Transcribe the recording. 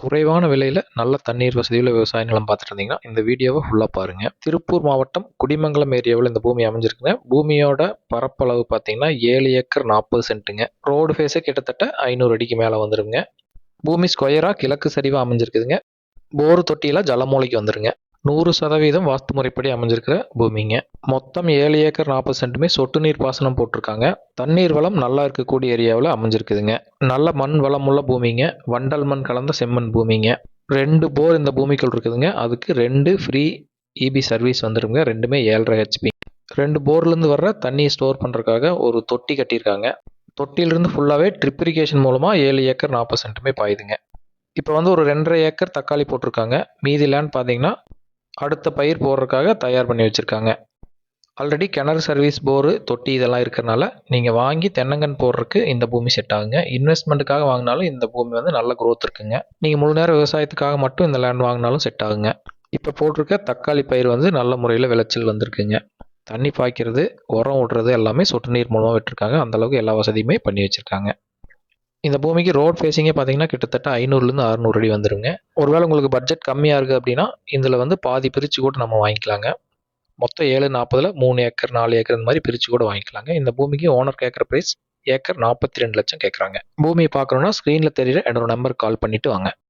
குறைவான விலையில நல்ல தண்ணீர் வசதியுள்ள விவசாய நிலம் பார்த்துட்டு இருந்தீங்கன்னா இந்த வீடியோவை ஃபுல்லாக பாருங்க. திருப்பூர் மாவட்டம் குடிமங்கலம் ஏரியாவில் இந்த பூமி அமைஞ்சிருக்குங்க. பூமியோட பரப்பளவு பார்த்தீங்கன்னா 7 ஏக்கர் 40 சென்ட்டுங்க. ரோடு ஃபேஸே கிட்டத்தட்ட 500 அடிக்கு மேலே வந்துருங்க. பூமி ஸ்கொயராக கிழக்கு சரிவாக அமைஞ்சிருக்குதுங்க. போரு தொட்டியில ஜலமூலைக்கு வந்துருங்க. 100% வாஸ்து முறைப்படி அமைஞ்சிருக்கிற பூமிங்க. மொத்தம் 7 ஏக்கர் 40 சென்ட்டுமே சொட்டு நீர் பாசனம் போட்டிருக்காங்க. தண்ணீர் வளம் நல்லா இருக்கக்கூடிய ஏரியாவில் அமைஞ்சிருக்குதுங்க. நல்ல மண் வளமுள்ள பூமிங்க. வண்டல் மண் கலந்த செம்மண் பூமிங்க. 2 போர் இந்த பூமிக்குள் இருக்குதுங்க. அதுக்கு 2 ஃப்ரீ இபி சர்வீஸ் வந்துருங்க. ரெண்டுமே 7.5 ஹெச்பி. 2 போர்லேருந்து வர்ற தண்ணியை ஸ்டோர் பண்ணுறதுக்காக ஒரு தொட்டி கட்டியிருக்காங்க. தொட்டியிலிருந்து ஃபுல்லாகவே ட்ரிப் இரிகேஷன் மூலமாக 7 ஏக்கர் 40 சென்ட்டுமே பாயுதுங்க. இப்போ வந்து ஒரு 2.5 ஏக்கர் தக்காளி போட்டிருக்காங்க. மீதி லேண்ட் பார்த்தீங்கன்னா அடுத்த பயிர் போடுறதுக்காக தயார் பண்ணி வச்சுருக்காங்க. ஆல்ரெடி கிணறு சர்வீஸ், போரு, தொட்டி இதெல்லாம் இருக்கிறனால நீங்கள் வாங்கி தென்னங்கன்று போடுறதுக்கு இந்த பூமி செட் ஆகுங்க. இன்வெஸ்ட்மெண்ட்டுக்காக வாங்கினாலும் இந்த பூமி வந்து நல்ல க்ரோத் இருக்குங்க. நீங்கள் முழு நேரம் விவசாயத்துக்காக மட்டும் இந்த லேண்ட் வாங்கினாலும் செட் ஆகுங்க. இப்போ போட்டிருக்க தக்காளி பயிர் வந்து நல்ல முறையில் விளைச்சல் வந்திருக்குங்க. தண்ணி பாய்க்கிறது, உரம் விடுறது எல்லாமே சொட்டு நீர் மூலமாக விட்டுருக்காங்க. அந்தளவுக்கு எல்லா வசதியுமே பண்ணி வச்சுருக்காங்க. இந்த பூமிக்கு ரோட் ஃபேஸிங்கே பார்த்தீங்கன்னா கிட்டத்தட்ட 500லேருந்து 600 அடி வந்துருங்க. ஒருவேளை உங்களுக்கு பட்ஜெட் கம்மியாக இருக்குது அப்படின்னா இதில் வந்து பாதி பிரித்து கூட நம்ம வாங்கிக்கலாங்க. மொத்தம் 740ல் 3 ஏக்கர் 4 ஏக்கர் இந்த மாதிரி பிரித்து கூட வாங்கிக்கலாங்க. இந்த பூமிக்கு ஓனர் கேட்குற ப்ரைஸ் ஏக்கர் 42 லட்சம் கேட்குறாங்க. பூமியை பார்க்கணுன்னா ஸ்க்ரீனில் தெரியுற என்னோட நம்பருக்கு கால் பண்ணிவிட்டு வாங்க.